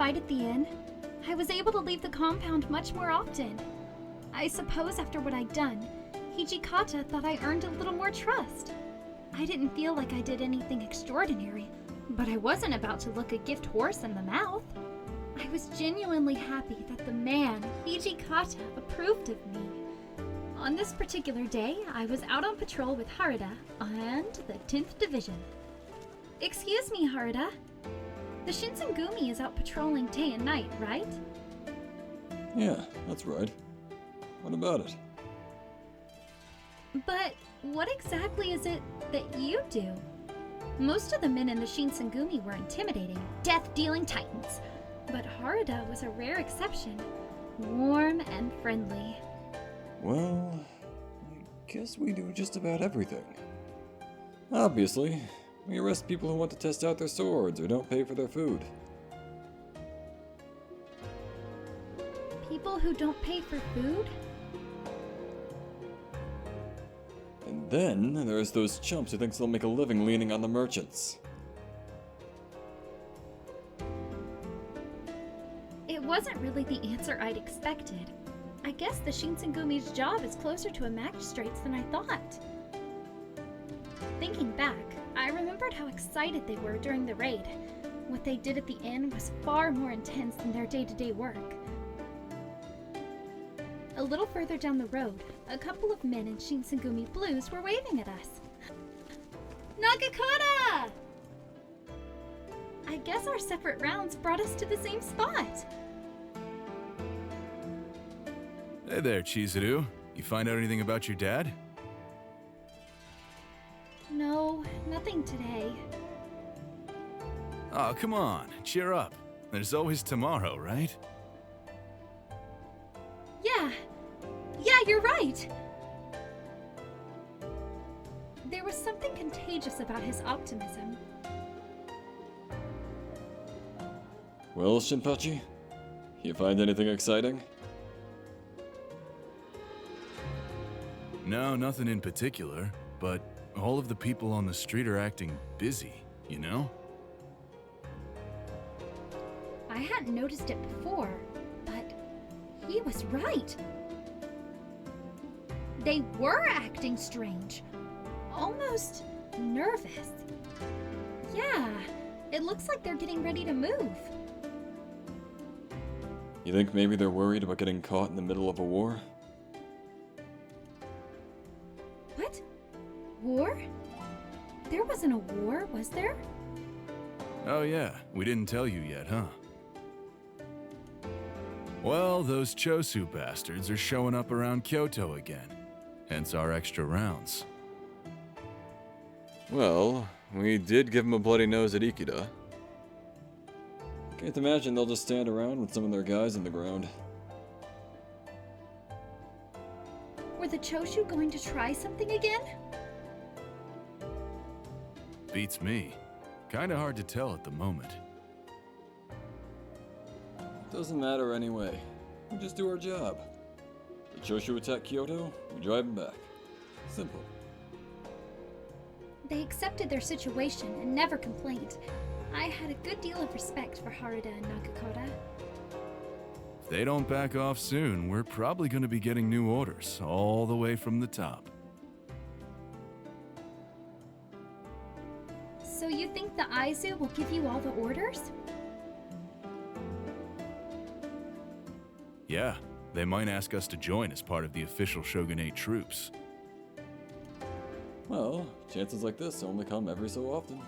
fight at the inn, I was able to leave the compound much more often. I suppose after what I'd done, Hijikata thought I earned a little more trust. I didn't feel like I did anything extraordinary, but I wasn't about to look a gift horse in the mouth. I was genuinely happy that the man, Hijikata, approved of me. On this particular day, I was out on patrol with Harada and the 10th Division. Excuse me, Harada. The Shinsengumi is out patrolling day and night, right? Yeah, that's right. What about it? But what exactly is it that you do? Most of the men in the Shinsengumi were intimidating, death-dealing titans, but Harada was a rare exception, warm and friendly. Well, I guess we do just about everything. Obviously, we arrest people who want to test out their swords or don't pay for their food. People who don't pay for food? And then there's those chumps who think they'll make a living leaning on the merchants. It wasn't really the answer I'd expected. I guess the Shinsengumi's job is closer to a magistrate's than I thought. Thinking back, I remembered how excited they were during the raid. What they did at the inn was far more intense than their day-to-day work. A little further down the road, a couple of men in Shinsengumi blues were waving at us. Nagakata! I guess our separate rounds brought us to the same spot. Hey there, Chizuru. You find out anything about your dad? No, nothing today. Oh, come on, cheer up. There's always tomorrow, right? Yeah, you're right. There was something contagious about his optimism. Well, Shinpachi, you find anything exciting? No, nothing in particular, but all of the people on the street are acting busy, you know? I hadn't noticed it before, but he was right. They were acting strange, almost nervous. Yeah, it looks like they're getting ready to move. You think maybe they're worried about getting caught in the middle of a war? What? War? There wasn't a war, was there? Oh yeah, we didn't tell you yet, huh? Well, those Chosu bastards are showing up around Kyoto again. Hence our extra rounds. Well, we did give them a bloody nose at Ikeda. Can't imagine they'll just stand around with some of their guys in the ground. Were the Choshu going to try something again? Beats me. Kinda hard to tell at the moment. Doesn't matter anyway. We just do our job. The Choshu attack Kyoto, we drive them back. Simple. They accepted their situation and never complained. I had a good deal of respect for Harada and Nagakata. If they don't back off soon, we're probably gonna be getting new orders, all the way from the top. So you think the Aizu will give you all the orders? Yeah, they might ask us to join as part of the official shogunate troops. Well, chances like this only come every so often.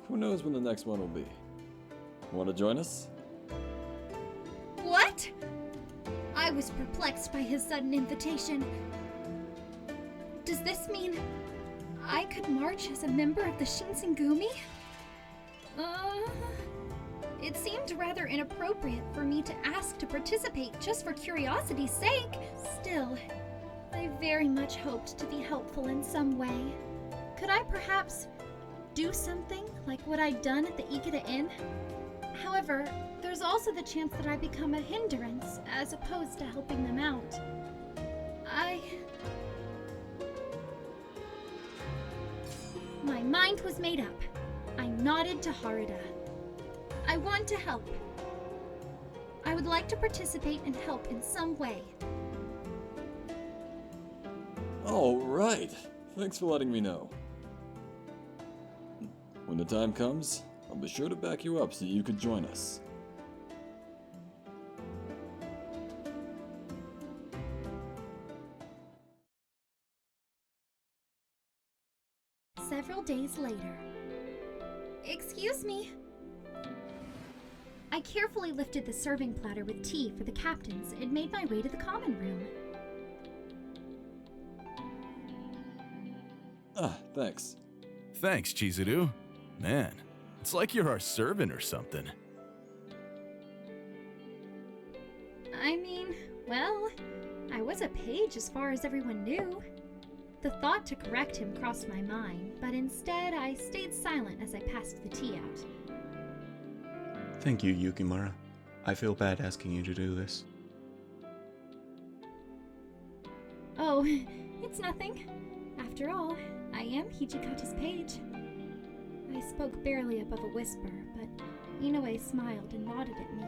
Who knows when the next one will be? Want to join us? What? I was perplexed by his sudden invitation. Does this mean I could march as a member of the Shinsengumi? It seemed rather inappropriate for me to ask to participate just for curiosity's sake. Still, I very much hoped to be helpful in some way. Could I perhaps do something like what I'd done at the Ikeda Inn? However, there's also the chance that I become a hindrance as opposed to helping them out. My mind was made up. I nodded to Harada. I want to help. I would like to participate and help in some way. All right. Thanks for letting me know. When the time comes, I'll be sure to back you up so you can join us. Several days later. Excuse me. I carefully lifted the serving platter with tea for the captains and made my way to the common room. Ah, thanks. Thanks, Chizuru. Man, it's like you're our servant or something. I mean, well, I was a page as far as everyone knew. The thought to correct him crossed my mind, but instead I stayed silent as I passed the tea out. Thank you, Yukimura. I feel bad asking you to do this. Oh, it's nothing. After all, I am Hijikata's page. I spoke barely above a whisper, but Inoue smiled and nodded at me.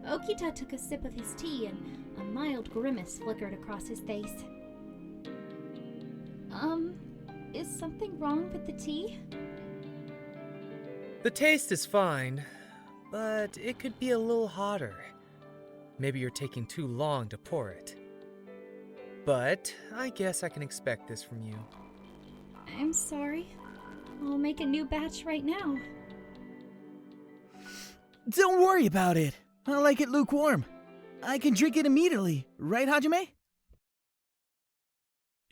Okita took a sip of his tea and a mild grimace flickered across his face. Is something wrong with the tea? The taste is fine, but it could be a little hotter. Maybe you're taking too long to pour it. But I guess I can expect this from you. I'm sorry. I'll make a new batch right now. Don't worry about it. I like it lukewarm. I can drink it immediately, right, Hajime?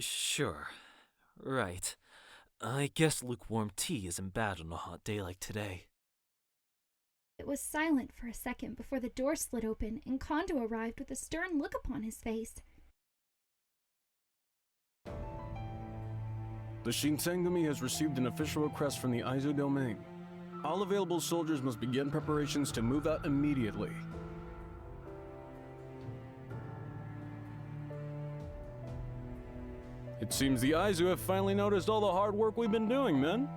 Sure. Right. I guess lukewarm tea isn't bad on a hot day like today. It was silent for a second before the door slid open and Kondou arrived with a stern look upon his face. The Shinsengumi has received an official request from the Aizu domain. All available soldiers must begin preparations to move out immediately. It seems the Aizu have finally noticed all the hard work we've been doing, men.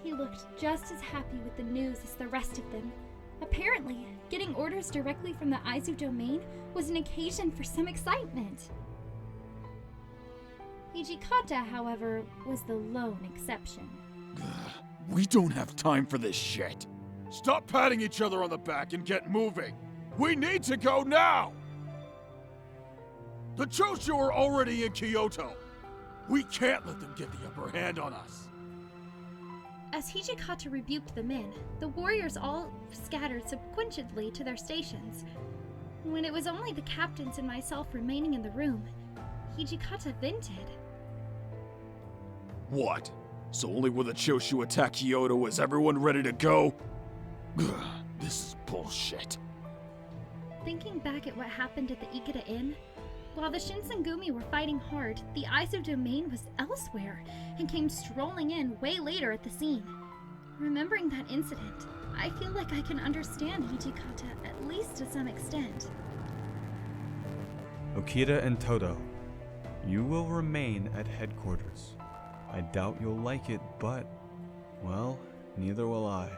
He looked just as happy with the news as the rest of them. Apparently, getting orders directly from the Aizu domain was an occasion for some excitement. Hijikata, however, was the lone exception. We don't have time for this shit. Stop patting each other on the back and get moving. We need to go now! The Choshu are already in Kyoto. We can't let them get the upper hand on us. As Hijikata rebuked the men, the warriors all scattered sequentially to their stations. When it was only the captains and myself remaining in the room, Hijikata vented. What? So only when the Choshu attack Kyoto is everyone ready to go? This is bullshit. Thinking back at what happened at the Ikeda Inn, while the Shinsengumi were fighting hard, the Aizu domain was elsewhere and came strolling in way later at the scene. Remembering that incident, I feel like I can understand Hijikata at least to some extent. Okita and Todo, you will remain at headquarters. I doubt you'll like it, but, well, neither will I.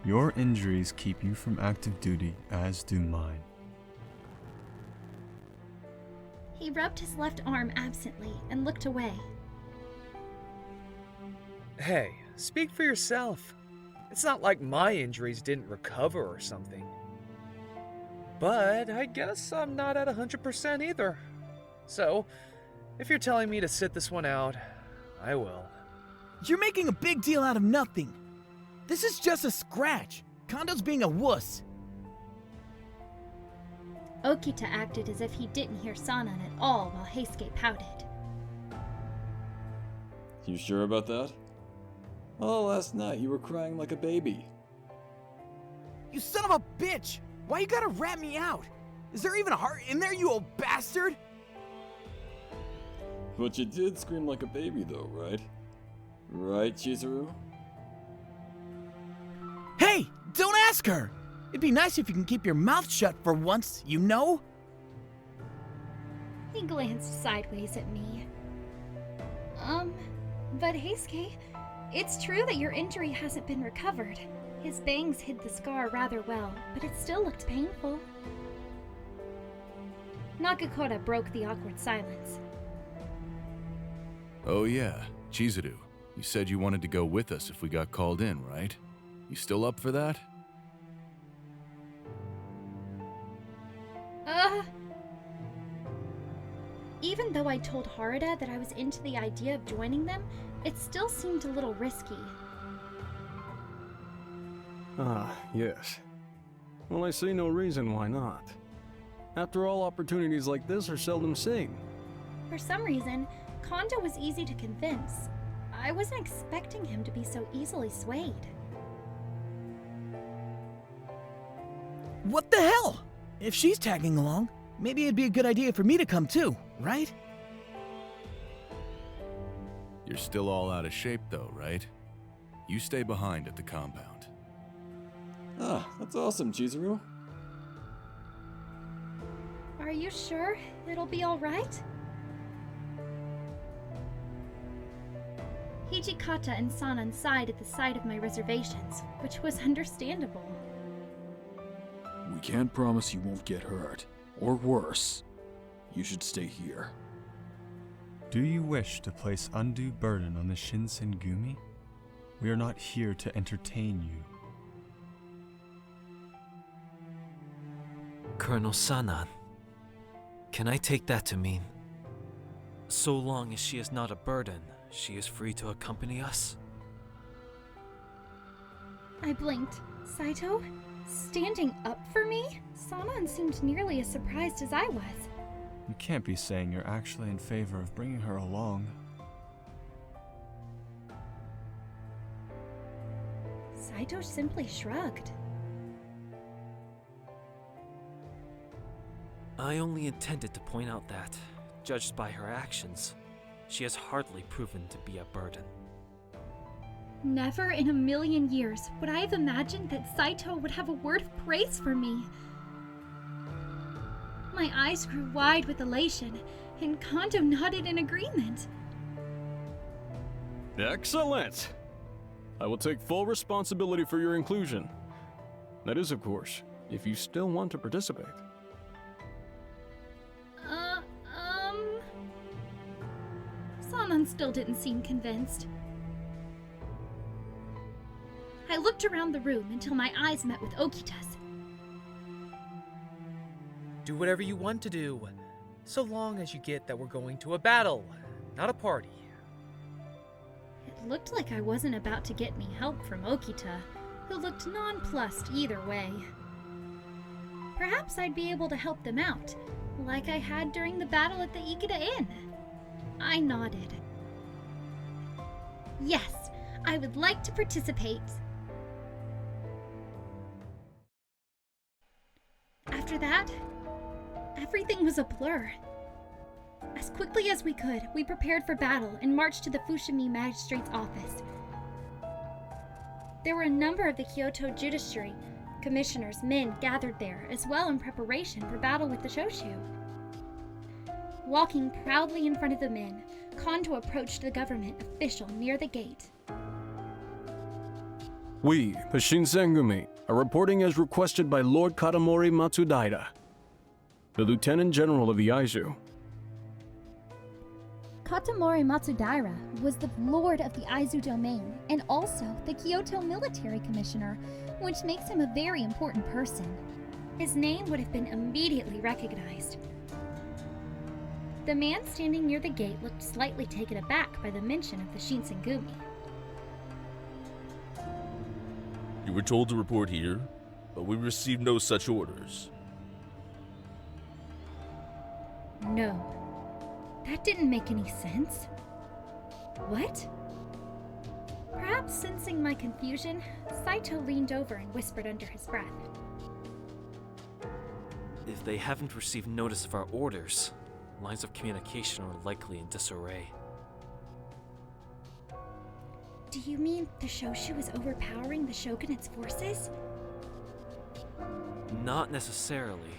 Your injuries keep you from active duty, as do mine. He rubbed his left arm absently and looked away. Hey, speak for yourself. It's not like my injuries didn't recover or something. But I guess I'm not at 100% either. So, if you're telling me to sit this one out, I will. You're making a big deal out of nothing. This is just a scratch. Kondou's being a wuss. Okita acted as if he didn't hear Sanan at all while Heisuke pouted. You sure about that? Oh, last night you were crying like a baby. You son of a bitch! Why you gotta rat me out? Is there even a heart in there, you old bastard? But you did scream like a baby though, right? Right, Chizuru? Hey! Don't ask her! It'd be nice if you can keep your mouth shut for once, you know? He glanced sideways at me. But Heisuke, it's true that your injury hasn't been recovered. His bangs hid the scar rather well, but it still looked painful. Nakakura broke the awkward silence. Oh yeah, Chizuru. You said you wanted to go with us if we got called in, right? You still up for that? Even though I told Harada that I was into the idea of joining them, it still seemed a little risky. Ah, yes. Well, I see no reason why not. After all, opportunities like this are seldom seen. For some reason, Kondou was easy to convince. I wasn't expecting him to be so easily swayed. What the hell? If she's tagging along, maybe it'd be a good idea for me to come too, right? You're still all out of shape though, right? You stay behind at the compound. Ah, that's awesome, Chizuru. Are you sure it'll be alright? Hijikata and Sanan sighed at the sight of my reservations, which was understandable. We can't promise you won't get hurt, or worse. You should stay here. Do you wish to place undue burden on the Shinsengumi? We are not here to entertain you. Colonel Sanan, can I take that to mean, so long as she is not a burden, she is free to accompany us? I blinked. Saito? Standing up for me? Sanan seemed nearly as surprised as I was. You can't be saying you're actually in favor of bringing her along. Saito simply shrugged. I only intended to point out that, judged by her actions, she has hardly proven to be a burden. Never in a million years would I have imagined that Saito would have a word of praise for me. My eyes grew wide with elation, and Kondou nodded in agreement. Excellent! I will take full responsibility for your inclusion. That is, of course, if you still want to participate. Sanan still didn't seem convinced. I looked around the room until my eyes met with Okita's. Do whatever you want to do, so long as you get that we're going to a battle, not a party. It looked like I wasn't about to get any help from Okita, who looked nonplussed either way. Perhaps I'd be able to help them out, like I had during the battle at the Ikeda Inn. I nodded. Yes, I would like to participate. After that, everything was a blur. As quickly as we could, we prepared for battle and marched to the Fushimi Magistrate's office. There were a number of the Kyoto Judiciary Commissioner's men gathered there, as well in preparation for battle with the Shoshu. Walking proudly in front of the men, Kondou approached the government official near the gate. We, the Shinsengumi, are reporting as requested by Lord Katamori Matsudaira, the Lieutenant General of the Aizu. Katamori Matsudaira was the Lord of the Aizu Domain and also the Kyoto Military Commissioner, which makes him a very important person. His name would have been immediately recognized. The man standing near the gate looked slightly taken aback by the mention of the Shinsengumi. You were told to report here, but we received no such orders. No. That didn't make any sense. What? Perhaps sensing my confusion, Saito leaned over and whispered under his breath. If they haven't received notice of our orders, lines of communication are likely in disarray. Do you mean the Shoshu is overpowering the Shogunate's forces? Not necessarily.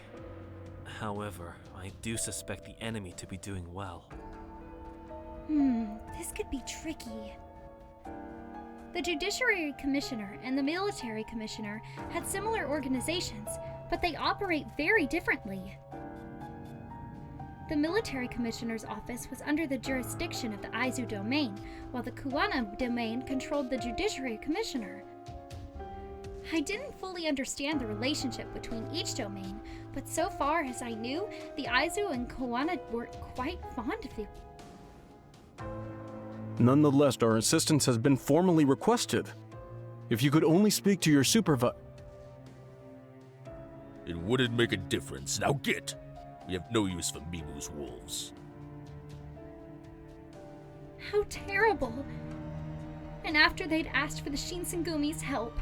However, I do suspect the enemy to be doing well. This could be tricky. The Judiciary Commissioner and the Military Commissioner had similar organizations, but they operate very differently. The Military Commissioner's office was under the jurisdiction of the Aizu domain, while the Kuwana domain controlled the Judiciary Commissioner. I didn't fully understand the relationship between each domain, but so far as I knew, the Aizu and Kuwana were quite fond of it. Nonetheless, our assistance has been formally requested. If you could only speak to your supervisor. It wouldn't make a difference. Now get! We have no use for Mimu's wolves. How terrible! And after they'd asked for the Shinsengumi's help,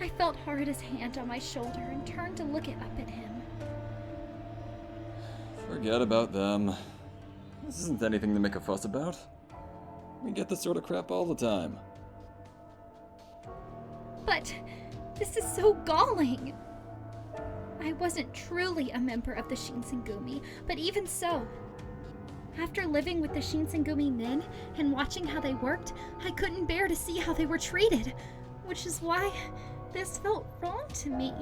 I felt Harada's hand on my shoulder and turned to look it up at him. Forget about them. This isn't anything to make a fuss about. We get this sort of crap all the time. But this is so galling! I wasn't truly a member of the Shinsengumi, but even so, after living with the Shinsengumi men and watching how they worked, I couldn't bear to see how they were treated, which is why this felt wrong to me.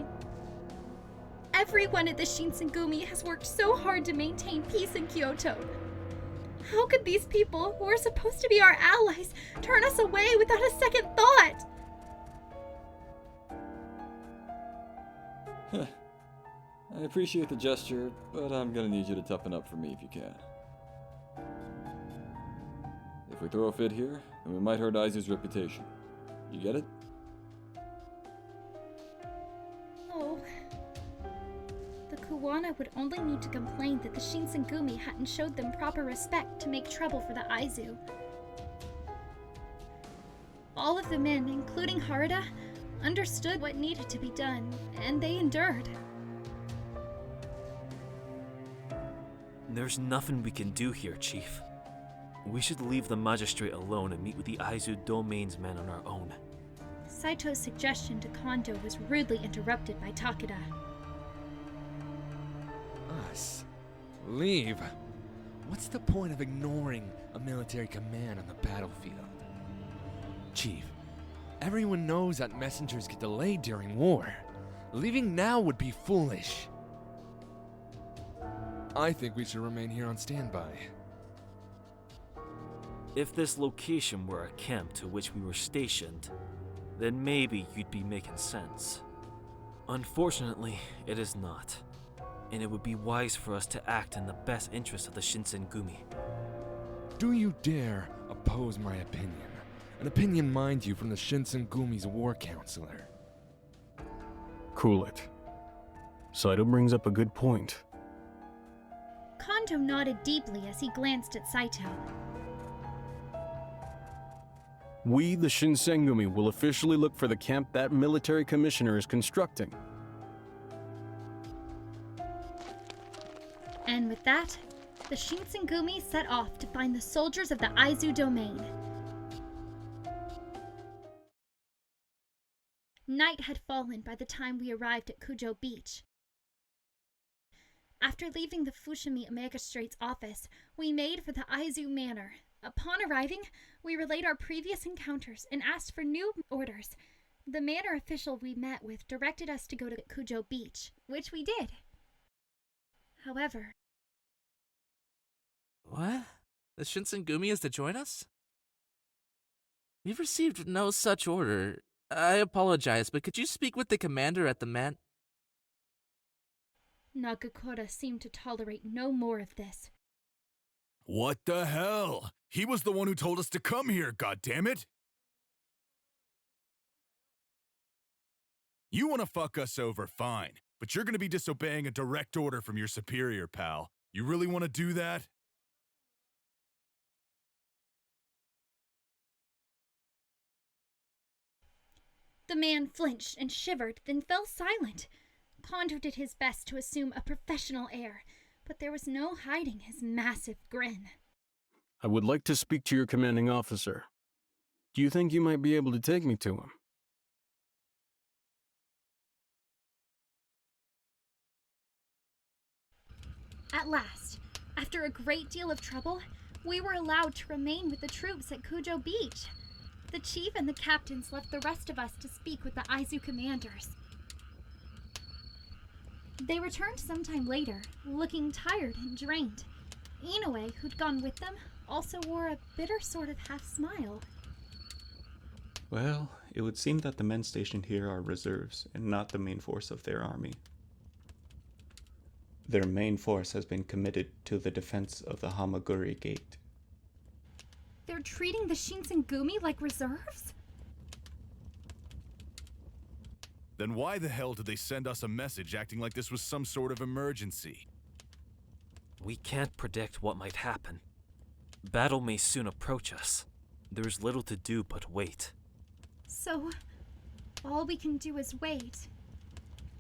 Everyone at the Shinsengumi has worked so hard to maintain peace in Kyoto. How could these people, who are supposed to be our allies, turn us away without a second thought? I appreciate the gesture, but I'm gonna need you to toughen up for me if you can. If we throw a fit here, then we might hurt Aizu's reputation. You get it? Oh. The Kuwana would only need to complain that the Shinsengumi hadn't showed them proper respect to make trouble for the Aizu. All of the men, including Harada, understood what needed to be done, and they endured. There's nothing we can do here, Chief. We should leave the magistrate alone and meet with the Aizu domain's men on our own. Saito's suggestion to Kondou was rudely interrupted by Takeda. Us? Leave? What's the point of ignoring a military command on the battlefield? Chief, everyone knows that messengers get delayed during war. Leaving now would be foolish. I think we should remain here on standby. If this location were a camp to which we were stationed, then maybe you'd be making sense. Unfortunately, it is not, and it would be wise for us to act in the best interest of the Shinsengumi. Do you dare oppose my opinion? An opinion, mind you, from the Shinsengumi's war counselor. Cool it. Saito brings up a good point. Kondou nodded deeply as he glanced at Saito. We, the Shinsengumi, will officially look for the camp that military commissioner is constructing. And with that, the Shinsengumi set off to find the soldiers of the Aizu domain. Night had fallen by the time we arrived at Kujo Beach. After leaving the Fushimi Magistrate's office, we made for the Aizu Manor. Upon arriving, we relayed our previous encounters and asked for new orders. The manor official we met with directed us to go to Kujo Beach, which we did. However... What? The Shinsengumi is to join us? We've received no such order. I apologize, but could you speak with the commander at the man... Nagakura seemed to tolerate no more of this. What the hell? He was the one who told us to come here, goddammit! You want to fuck us over, fine. But you're going to be disobeying a direct order from your superior, pal. You really want to do that? The man flinched and shivered, then fell silent. Kondou did his best to assume a professional air, but there was no hiding his massive grin. I would like to speak to your commanding officer. Do you think you might be able to take me to him? At last, after a great deal of trouble, we were allowed to remain with the troops at Kujo Beach. the chief and the captains left the rest of us to speak with the Aizu commanders. They returned sometime later, looking tired and drained. Inoue, who'd gone with them, also wore a bitter sort of half-smile. Well, it would seem that the men stationed here are reserves and not the main force of their army. Their main force has been committed to the defense of the Hamaguri Gate. They're treating the Shinsengumi like reserves? Then why the hell did they send us a message acting like this was some sort of emergency? We can't predict what might happen. Battle may soon approach us. There's little to do but wait. So, all we can do is wait.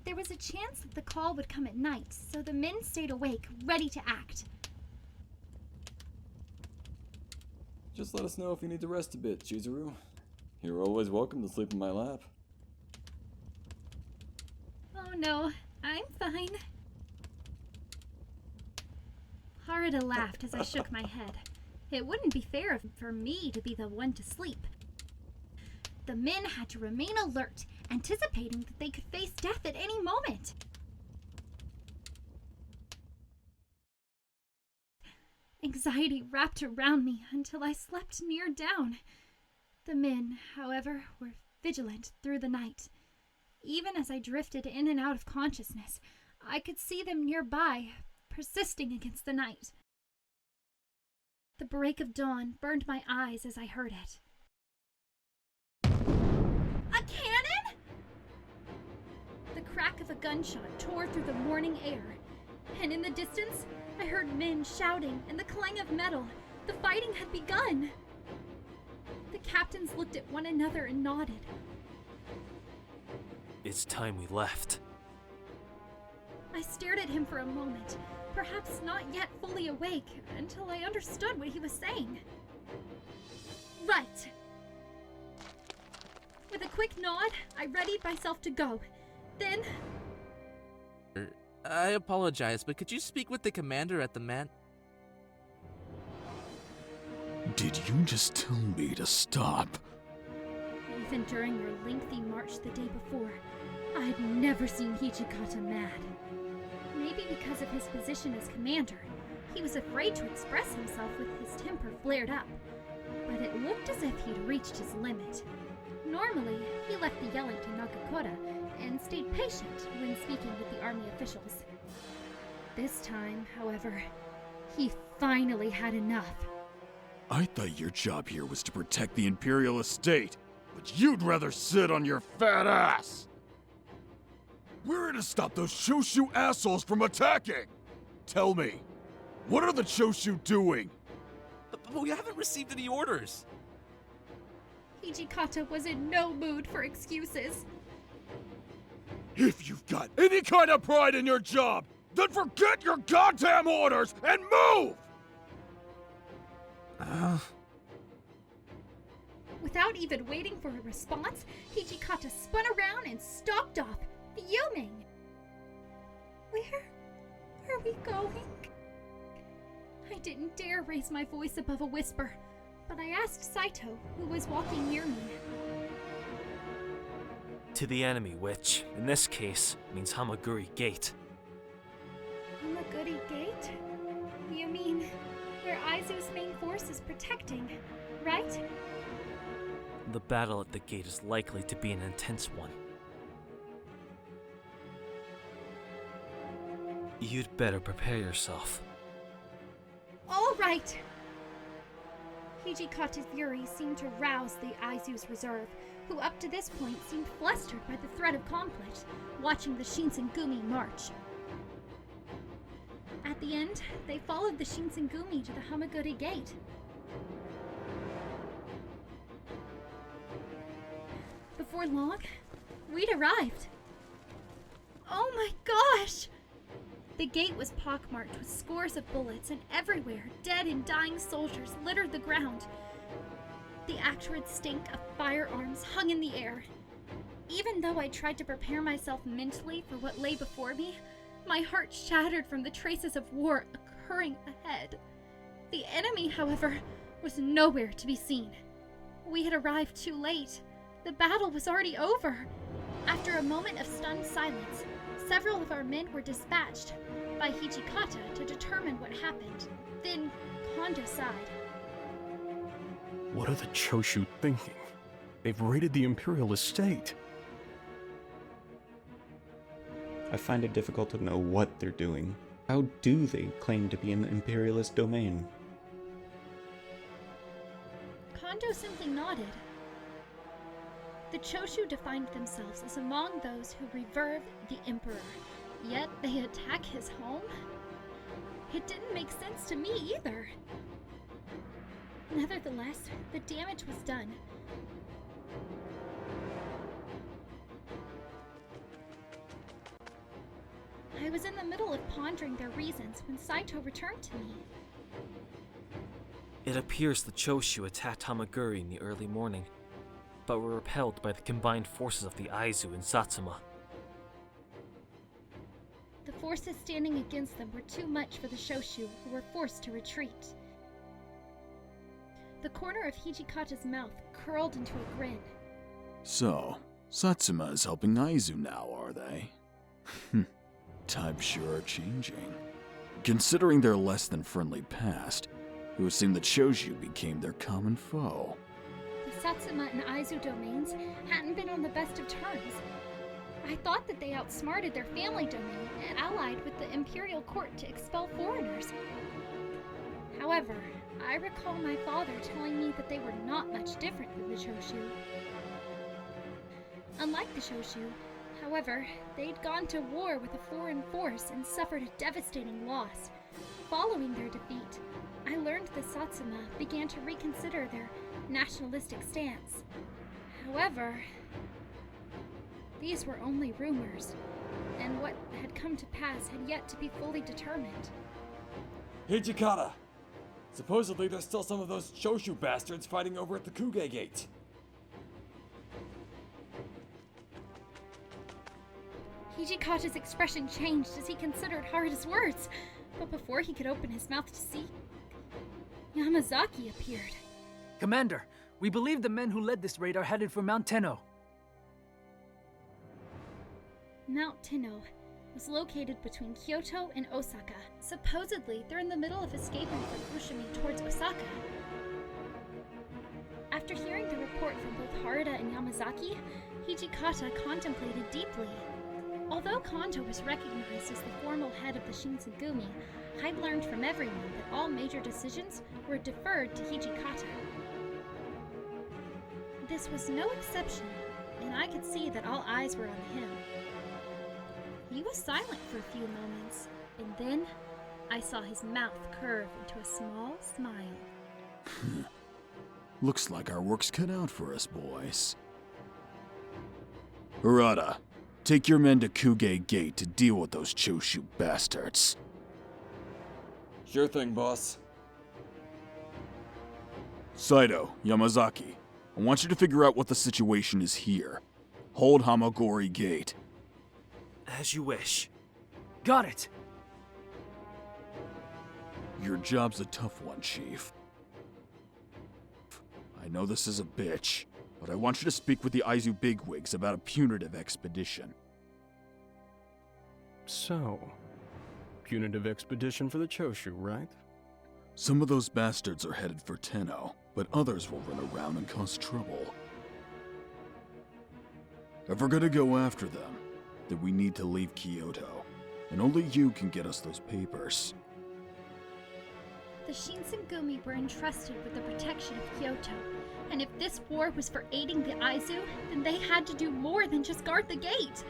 There was a chance that the call would come at night, so the men stayed awake, ready to act. Just let us know if you need to rest a bit, Chizuru. You're always welcome to sleep in my lap. Oh no, I'm fine. Harada laughed as I shook my head. It wouldn't be fair for me to be the one to sleep. The men had to remain alert, anticipating that they could face death at any moment. Anxiety wrapped around me until I slept near down. The men, however, were vigilant through the night. Even as I drifted in and out of consciousness, I could see them nearby, persisting against the night. The break of dawn burned my eyes as I heard it. A cannon?! The crack of a gunshot tore through the morning air, and in the distance, I heard men shouting and the clang of metal. The fighting had begun. The captains looked at one another and nodded. It's time we left. I stared at him for a moment, perhaps not yet fully awake, until I understood what he was saying. Right. With a quick nod, I readied myself to go. Then... I apologize, but could you speak with the commander at the man... Did you just tell me to stop? Even during our lengthy march the day before, I'd never seen Hijikata mad. Maybe because of his position as commander, he was afraid to express himself with his temper flared up. But it looked as if he'd reached his limit. Normally, he left the yelling to Nakakura and stayed patient when speaking with the army officials. This time, however, he finally had enough. I thought your job here was to protect the Imperial estate, but you'd rather sit on your fat ass! We're here to stop those Choshu assholes from attacking! Tell me, what are the Choshu doing? But we haven't received any orders. Hijikata was in no mood for excuses. If you've got any kind of pride in your job, then forget your goddamn orders and move! Without even waiting for a response, Hijikata spun around and stalked off, fuming. Where are we going? I didn't dare raise my voice above a whisper, but I asked Saito, who was walking near me. To the enemy, which, in this case, means Hamaguri Gate. Hamaguri Gate? You mean where Aizu's main force is protecting, right? The battle at the gate is likely to be an intense one. You'd better prepare yourself. All right! Hijikata's fury seemed to rouse the Aizu's reserve, who up to this point seemed flustered by the threat of conflict, watching the Shinsengumi march. At the end, they followed the Shinsengumi to the Hamaguri Gate. Before long, we'd arrived. Oh my gosh! The gate was pockmarked with scores of bullets, and everywhere, dead and dying soldiers littered the ground. The acrid stink of firearms hung in the air. Even though I tried to prepare myself mentally for what lay before me, my heart shattered from the traces of war occurring ahead. The enemy, however, was nowhere to be seen. We had arrived too late. The battle was already over. After a moment of stunned silence, several of our men were dispatched by Hijikata to determine what happened. Then Kondou sighed. What are the Choshu thinking? They've raided the Imperial estate. I find it difficult to know what they're doing. How do they claim to be in the Imperialist domain? Kondou simply nodded. The Choshu defined themselves as among those who revere the Emperor, yet they attack his home? It didn't make sense to me either. Nevertheless, the damage was done. I was in the middle of pondering their reasons when Saito returned to me. It appears the Choshu attacked Hamaguri in the early morning, but were repelled by the combined forces of the Aizu and Satsuma. The forces standing against them were too much for the Choshu, who were forced to retreat. The corner of Hijikata's mouth curled into a grin. So, Satsuma is helping Aizu now, are they? Times sure are changing. Considering their less than friendly past, it would seem the Choshu became their common foe. The Satsuma and Aizu domains hadn't been on the best of terms. I thought that they outsmarted their family domain and allied with the Imperial Court to expel foreigners. However, I recall my father telling me that they were not much different than the Choshu. Unlike the Choshu, however, they'd gone to war with a foreign force and suffered a devastating loss. Following their defeat, I learned the Satsuma began to reconsider their nationalistic stance. However, these were only rumors, and what had come to pass had yet to be fully determined. Hijikata! Supposedly there's still some of those Choshu bastards fighting over at the Kuge Gate. Hijikata's expression changed as he considered Harada's words, but before he could open his mouth to speak, Yamazaki appeared. Commander, we believe the men who led this raid are headed for Mount Tenno. Mount Tenno was located between Kyoto and Osaka. Supposedly, they're in the middle of escaping from Fushimi towards Osaka. After hearing the report from both Harada and Yamazaki, Hijikata contemplated deeply. Although Kondou was recognized as the formal head of the Shinsengumi, I'd learned from everyone that all major decisions were deferred to Hijikata. This was no exception, and I could see that all eyes were on him. He was silent for a few moments, and then I saw his mouth curve into a small smile. Looks like our work's cut out for us, boys. Harada, take your men to Kuge Gate to deal with those Choshu bastards. Sure thing, boss. Saito, Yamazaki, I want you to figure out what the situation is here. Hold Hamaguri Gate. As you wish. Got it! Your job's a tough one, Chief. I know this is a bitch, but I want you to speak with the Aizu bigwigs about a punitive expedition. So, punitive expedition for the Choshu, right? Some of those bastards are headed for Tenno, but others will run around and cause trouble. If we're gonna go after them, then we need to leave Kyoto, and only you can get us those papers. The Shinsengumi were entrusted with the protection of Kyoto, and if this war was for aiding the Aizu, then they had to do more than just guard the gate.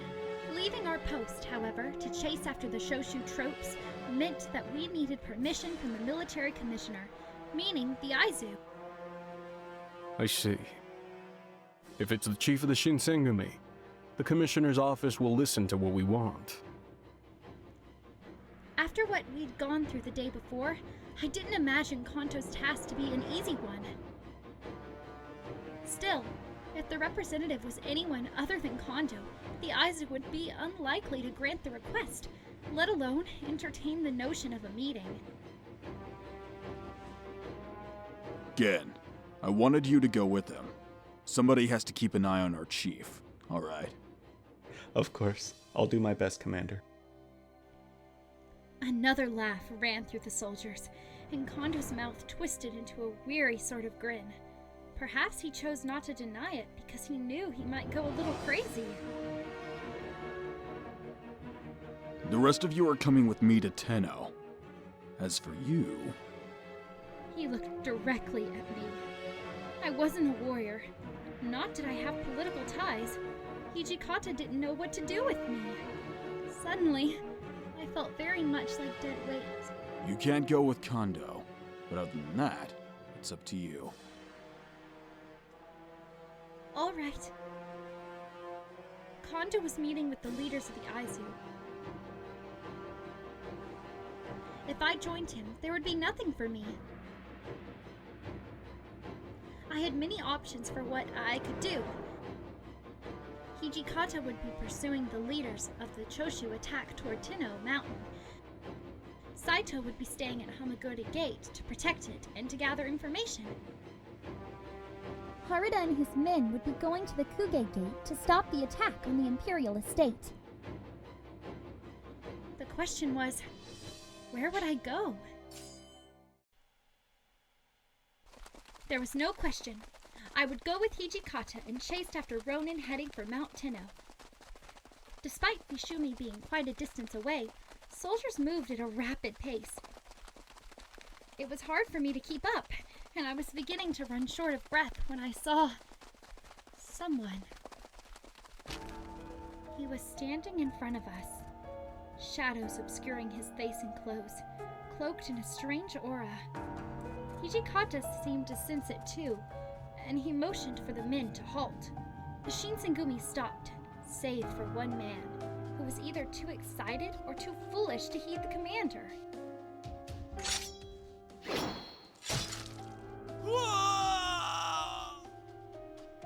Leaving our post, however, to chase after the Choshu tropes meant that we needed permission from the military commissioner, meaning the Aizu. I see. If it's the chief of the Shinsengumi, the commissioner's office will listen to what we want. After what we'd gone through the day before, I didn't imagine Kondou's task to be an easy one. Still, if the representative was anyone other than Kondou, the Aizu would be unlikely to grant the request, let alone entertain the notion of a meeting. Again, I wanted you to go with him. Somebody has to keep an eye on our chief, alright? Of course. I'll do my best, Commander. Another laugh ran through the soldiers, and Kondou's mouth twisted into a weary sort of grin. Perhaps he chose not to deny it because he knew he might go a little crazy. The rest of you are coming with me to Tenno. As for you... He looked directly at me. I wasn't a warrior. Not did I have political ties. Hijikata didn't know what to do with me. Suddenly, I felt very much like dead weight. You can't go with Kondou, but other than that, it's up to you. All right. Kondou was meeting with the leaders of the Aizu. If I joined him, there would be nothing for me. I had many options for what I could do. Hijikata would be pursuing the leaders of the Choshu attack toward Tenno Mountain. Saito would be staying at Hamagori Gate to protect it and to gather information. Harada and his men would be going to the Kuge Gate to stop the attack on the Imperial estate. The question was, where would I go? There was no question. I would go with Hijikata and chased after Ronin heading for Mount Tenno. Despite Bishumi being quite a distance away, soldiers moved at a rapid pace. It was hard for me to keep up, and I was beginning to run short of breath when I saw... someone. He was standing in front of us, shadows obscuring his face and clothes, cloaked in a strange aura. Hijikata seemed to sense it too, and he motioned for the men to halt. The Shinsengumi stopped, save for one man, who was either too excited or too foolish to heed the commander.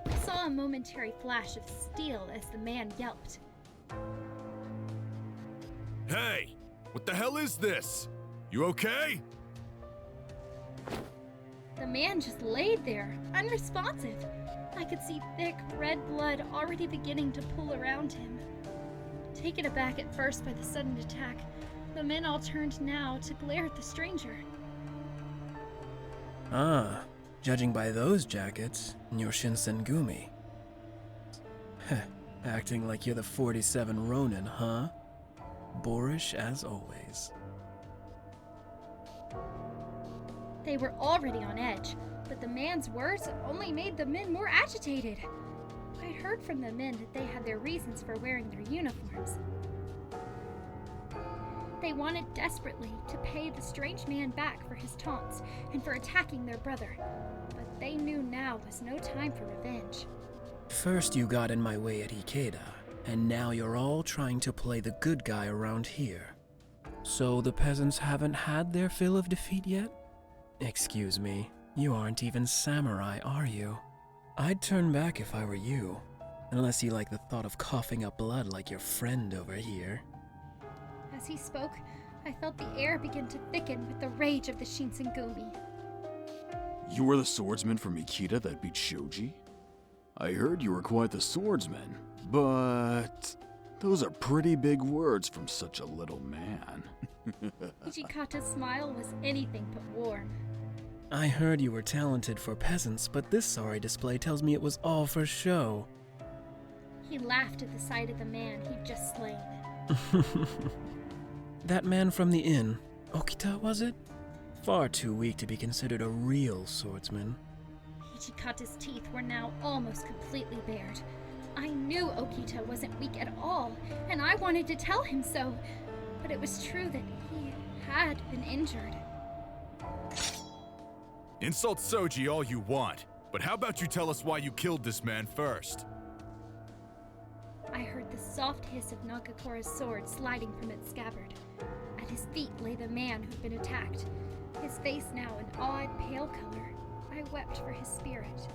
I saw a momentary flash of steel as the man yelped. Hey! What the hell is this? You okay? The man just laid there, unresponsive. I could see thick, red blood already beginning to pool around him. Taken aback at first by the sudden attack, the men all turned now to glare at the stranger. Ah, judging by those jackets, you're Shinsengumi. Heh, acting like you're the 47 Ronin, huh? Boorish as always. They were already on edge, but the man's words only made the men more agitated. I'd heard from the men that they had their reasons for wearing their uniforms. They wanted desperately to pay the strange man back for his taunts and for attacking their brother, but they knew now was no time for revenge. First you got in my way at Takeda, and now you're all trying to play the good guy around here. So the peasants haven't had their fill of defeat yet? Excuse me, you aren't even samurai, are you? I'd turn back if I were you, unless you like the thought of coughing up blood like your friend over here. As he spoke, I felt the air begin to thicken with the rage of the Shinsengumi. You were the swordsman from Ikeda that beat Shoji? I heard you were quite the swordsman, but... those are pretty big words from such a little man. Hijikata's smile was anything but warm. I heard you were talented for peasants, but this sorry display tells me it was all for show. He laughed at the sight of the man he'd just slain. That man from the inn, Okita, was it? Far too weak to be considered a real swordsman. Hijikata's teeth were now almost completely bared. I knew Okita wasn't weak at all, and I wanted to tell him so, but it was true that he had been injured. Insult Souji all you want, but how about you tell us why you killed this man first? I heard the soft hiss of Nagakora's sword sliding from its scabbard. At his feet lay the man who'd been attacked, his face now an odd pale color. I wept for his spirit.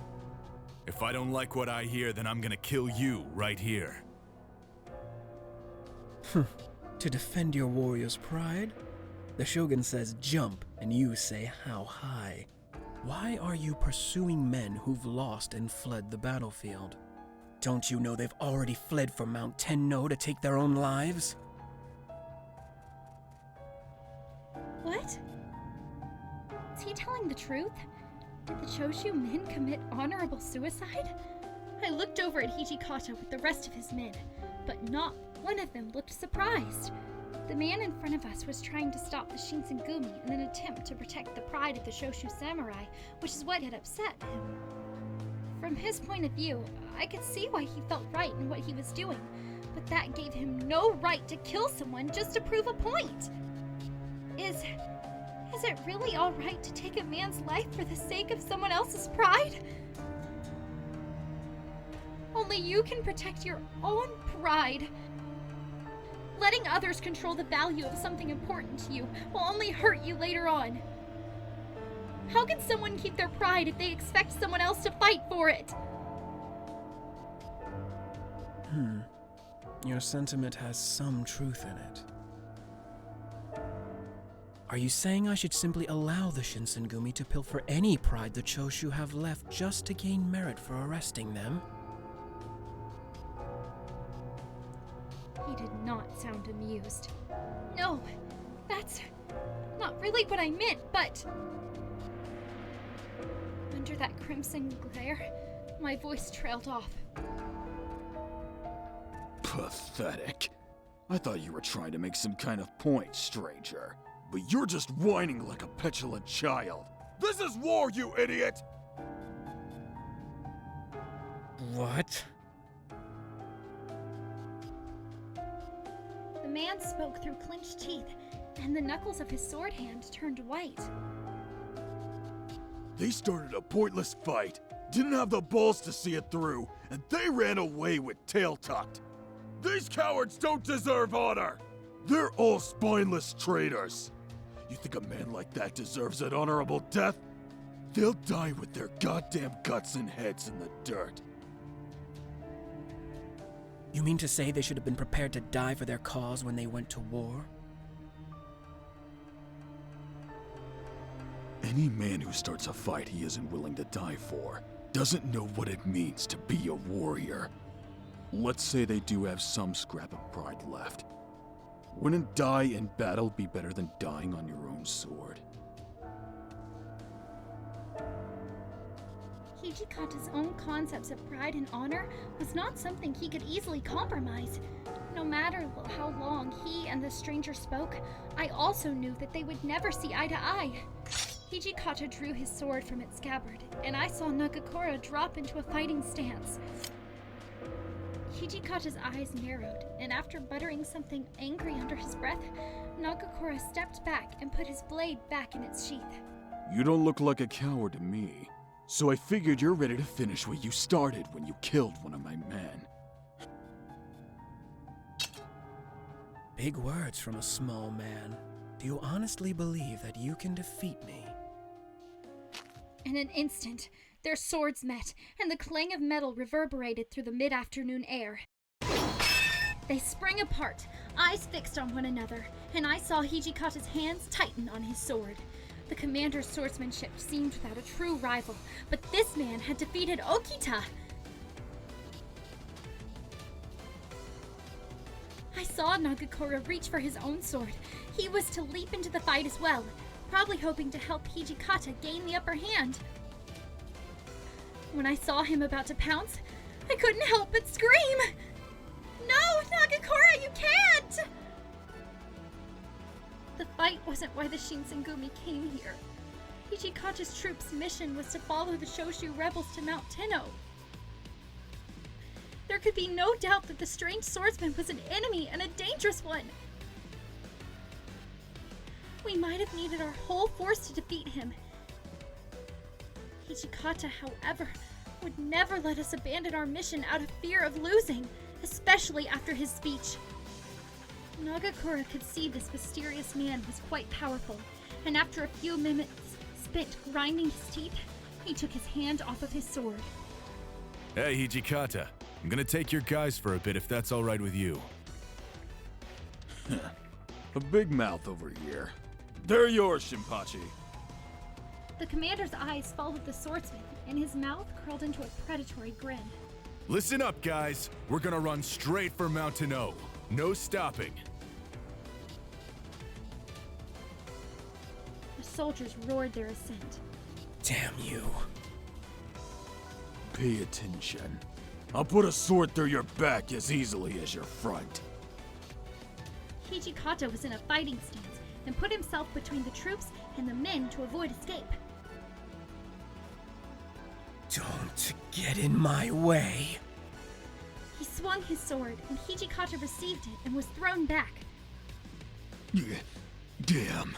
If I don't like what I hear, then I'm gonna kill you right here. To defend your warrior's pride? The Shogun says jump, and you say how high. Why are you pursuing men who've lost and fled the battlefield? Don't you know they've already fled from Mount Tenno to take their own lives? What? Is he telling the truth? Did the Choshu men commit honorable suicide? I looked over at Hijikata with the rest of his men, but not one of them looked surprised. The man in front of us was trying to stop the Shinsengumi in an attempt to protect the pride of the Shoshu samurai, which is what had upset him. From his point of view, I could see why he felt right in what he was doing, but that gave him no right to kill someone just to prove a point. Is it really all right to take a man's life for the sake of someone else's pride? Only you can protect your own pride. Letting others control the value of something important to you will only hurt you later on. How can someone keep their pride if they expect someone else to fight for it? Your sentiment has some truth in it. Are you saying I should simply allow the Shinsengumi to pilfer any pride the Choshu have left just to gain merit for arresting them? He did not sound amused. No, that's not really what I meant, but... Under that crimson glare, my voice trailed off. Pathetic. I thought you were trying to make some kind of point, stranger. But you're just whining like a petulant child. This is war, you idiot! What? The man spoke through clenched teeth, and the knuckles of his sword hand turned white. They started a pointless fight, didn't have the balls to see it through, and they ran away with tail tucked. These cowards don't deserve honor! They're all spineless traitors. You think a man like that deserves an honorable death? They'll die with their goddamn guts and heads in the dirt. You mean to say they should have been prepared to die for their cause when they went to war? Any man who starts a fight he isn't willing to die for doesn't know what it means to be a warrior. Let's say they do have some scrap of pride left. Wouldn't die in battle be better than dying on your own sword? Hijikata's own concepts of pride and honor was not something he could easily compromise. No matter how long he and the stranger spoke, I also knew that they would never see eye to eye. Hijikata drew his sword from its scabbard, and I saw Nagakura drop into a fighting stance. Hijikata's eyes narrowed, and after muttering something angry under his breath, Nagakura stepped back and put his blade back in its sheath. You don't look like a coward to me, so I figured you're ready to finish what you started when you killed one of my men. Big words from a small man. Do you honestly believe that you can defeat me? In an instant, their swords met, and the clang of metal reverberated through the mid-afternoon air. They sprang apart, eyes fixed on one another, and I saw Hijikata's hands tighten on his sword. The commander's swordsmanship seemed without a true rival, but this man had defeated Okita! I saw Nagakura reach for his own sword. He was to leap into the fight as well, probably hoping to help Hijikata gain the upper hand. When I saw him about to pounce, I couldn't help but scream! No, Nagakura, you can't! The fight wasn't why the Shinsengumi came here. Hijikata's troops' mission was to follow the Shoshu rebels to Mount Tenno. There could be no doubt that the strange swordsman was an enemy and a dangerous one. We might have needed our whole force to defeat him. Hijikata, however, would never let us abandon our mission out of fear of losing, especially after his speech. Nagakura could see this mysterious man was quite powerful, and after a few minutes spent grinding his teeth, he took his hand off of his sword. Hey, Hijikata. I'm gonna take your guys for a bit if that's alright with you. A big mouth over here. They're yours, Shinpachi. The commander's eyes followed the swordsman, and his mouth curled into a predatory grin. Listen up, guys. We're gonna run straight for Mount Inoue. No stopping. The soldiers roared their assent. Damn you. Pay attention. I'll put a sword through your back as easily as your front. Hijikata was in a fighting stance and put himself between the troops and the men to avoid escape. Don't get in my way. He swung his sword, and Hijikata received it and was thrown back. Damn.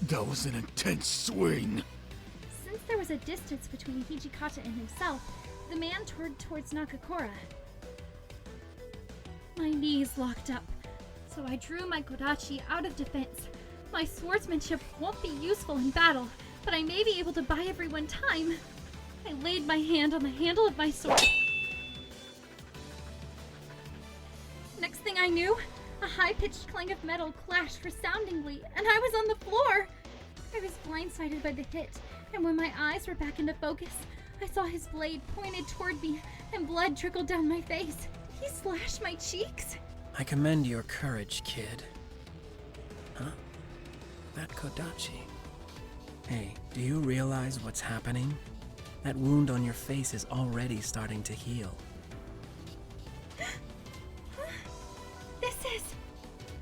That was an intense swing. Since there was a distance between Hijikata and himself, the man turned towards Nakakura. My knees locked up, so I drew my kodachi out of defense. My swordsmanship won't be useful in battle, but I may be able to buy everyone time. I laid my hand on the handle of my sword. Next thing I knew, a high-pitched clang of metal clashed resoundingly, and I was on the floor. I was blindsided by the hit, and when my eyes were back into focus, I saw his blade pointed toward me, and blood trickled down my face. He slashed my cheeks. I commend your courage, kid. Huh? That kodachi. Hey, do you realize what's happening? That wound on your face is already starting to heal.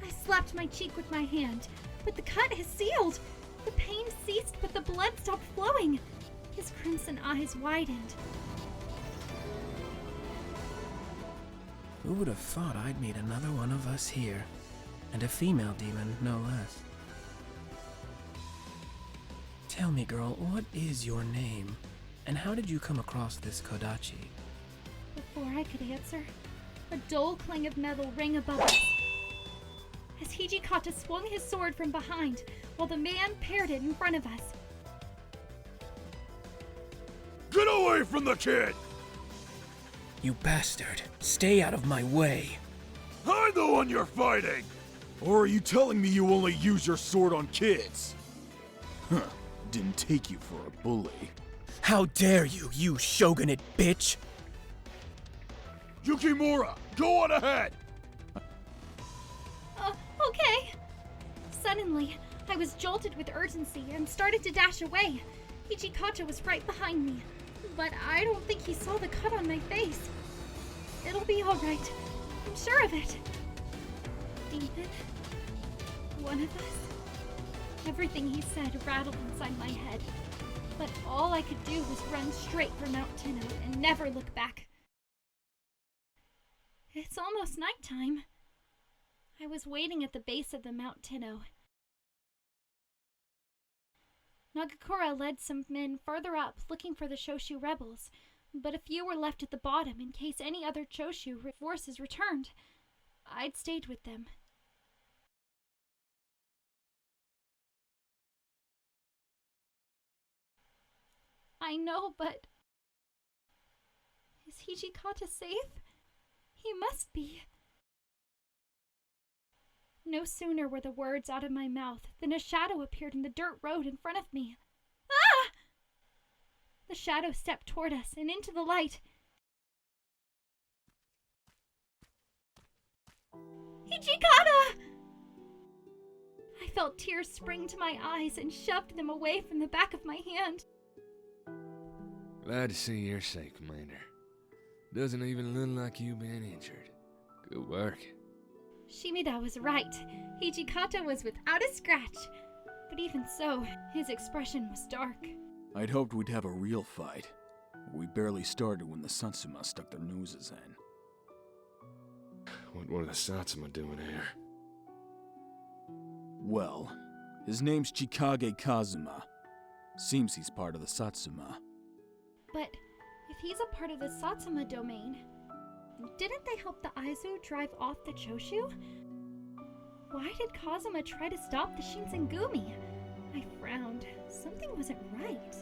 I slapped my cheek with my hand, but the cut has sealed. The pain ceased, but the blood stopped flowing. His crimson eyes widened. Who would have thought I'd meet another one of us here? And a female demon, no less. Tell me, girl, what is your name? And how did you come across this kodachi? Before I could answer, a dull clang of metal rang above us. As Hijikata swung his sword from behind, while the man parried it in front of us. Get away from the kid! You bastard! Stay out of my way! I'm the one you're fighting! Or are you telling me you only use your sword on kids? Huh, didn't take you for a bully. How dare you, you shogunate bitch! Yukimura, go on ahead! Okay. Suddenly, I was jolted with urgency and started to dash away. Hijikata was right behind me, but I don't think he saw the cut on my face. It'll be all right. I'm sure of it. Demon? One of us? Everything he said rattled inside my head, but all I could do was run straight for Mount Inoue and never look back. It's almost nighttime. I was waiting at the base of the Mount Inoue. Nagakura led some men further up looking for the Choshu rebels, but a few were left at the bottom in case any other Choshu forces returned. I'd stayed with them. I know, but... is Hijikata safe? He must be. No sooner were the words out of my mouth than a shadow appeared in the dirt road in front of me. Ah! The shadow stepped toward us and into the light. Hijikata! I felt tears spring to my eyes and shoved them away from the back of my hand. Glad to see you're safe, Commander. Doesn't even look like you've been injured. Good work. Shimada was right. Hijikata was without a scratch. But even so, his expression was dark. I'd hoped we'd have a real fight. We barely started when the Satsuma stuck their noses in. What were the Satsuma doing here? Well, his name's Chikage Kazuma. Seems he's part of the Satsuma. But if he's a part of the Satsuma domain, didn't they help the Aizu drive off the Choshu? Why did Kazuma try to stop the Shinsengumi? I frowned. Something wasn't right.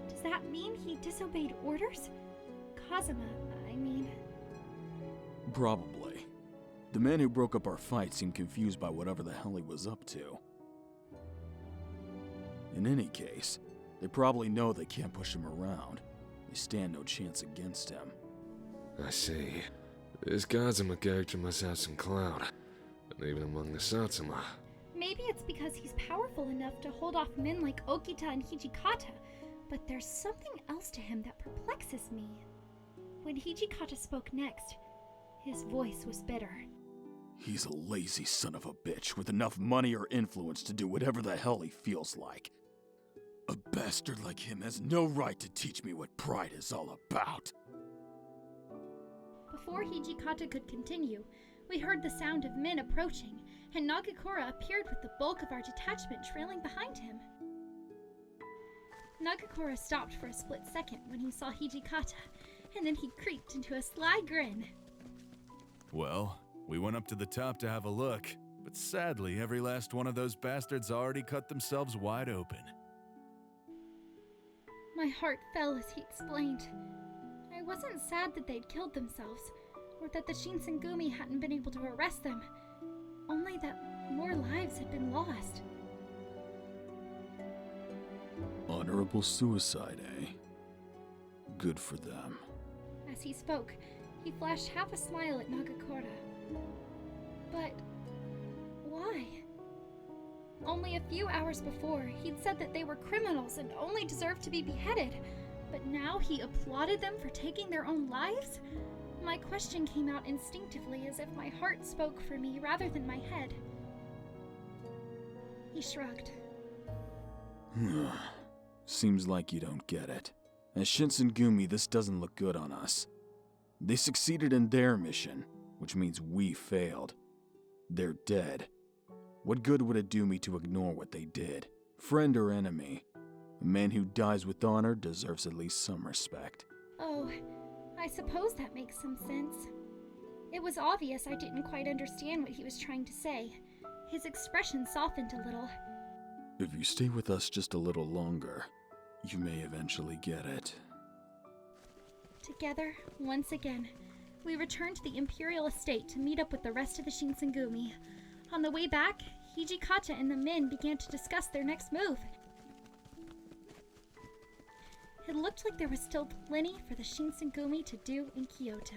Does that mean he disobeyed orders? Kazuma, I mean... Probably. The man who broke up our fight seemed confused by whatever the hell he was up to. In any case, they probably know they can't push him around. They stand no chance against him. I see. This Kazuma character must have some clout, even among the Satsuma. Maybe it's because he's powerful enough to hold off men like Okita and Hijikata, but there's something else to him that perplexes me. When Hijikata spoke next, his voice was bitter. He's a lazy son of a bitch with enough money or influence to do whatever the hell he feels like. A bastard like him has no right to teach me what pride is all about. Before Hijikata could continue, we heard the sound of men approaching, and Nagakura appeared with the bulk of our detachment trailing behind him. Nagakura stopped for a split second when he saw Hijikata, and then he creeped into a sly grin. Well, we went up to the top to have a look, but sadly every last one of those bastards already cut themselves wide open. My heart fell as he explained. I wasn't sad that they'd killed themselves, or that the Shinsengumi hadn't been able to arrest them, only that more lives had been lost. Honorable suicide, eh? Good for them. As he spoke, he flashed half a smile at Nagakura. But why? Only a few hours before, he'd said that they were criminals and only deserved to be beheaded, but now he applauded them for taking their own lives? My question came out instinctively, as if my heart spoke for me rather than my head. He shrugged. Seems like you don't get it. As Shinsengumi, this doesn't look good on us. They succeeded in their mission, which means we failed. They're dead. What good would it do me to ignore what they did? Friend or enemy? A man who dies with honor deserves at least some respect. Oh, I suppose that makes some sense. It was obvious I didn't quite understand what he was trying to say. His expression softened a little. If you stay with us just a little longer, you may eventually get it. Together, once again, we returned to the Imperial Estate to meet up with the rest of the Shinsengumi. On the way back, Hijikata and the men began to discuss their next move. It looked like there was still plenty for the Shinsengumi to do in Kyoto.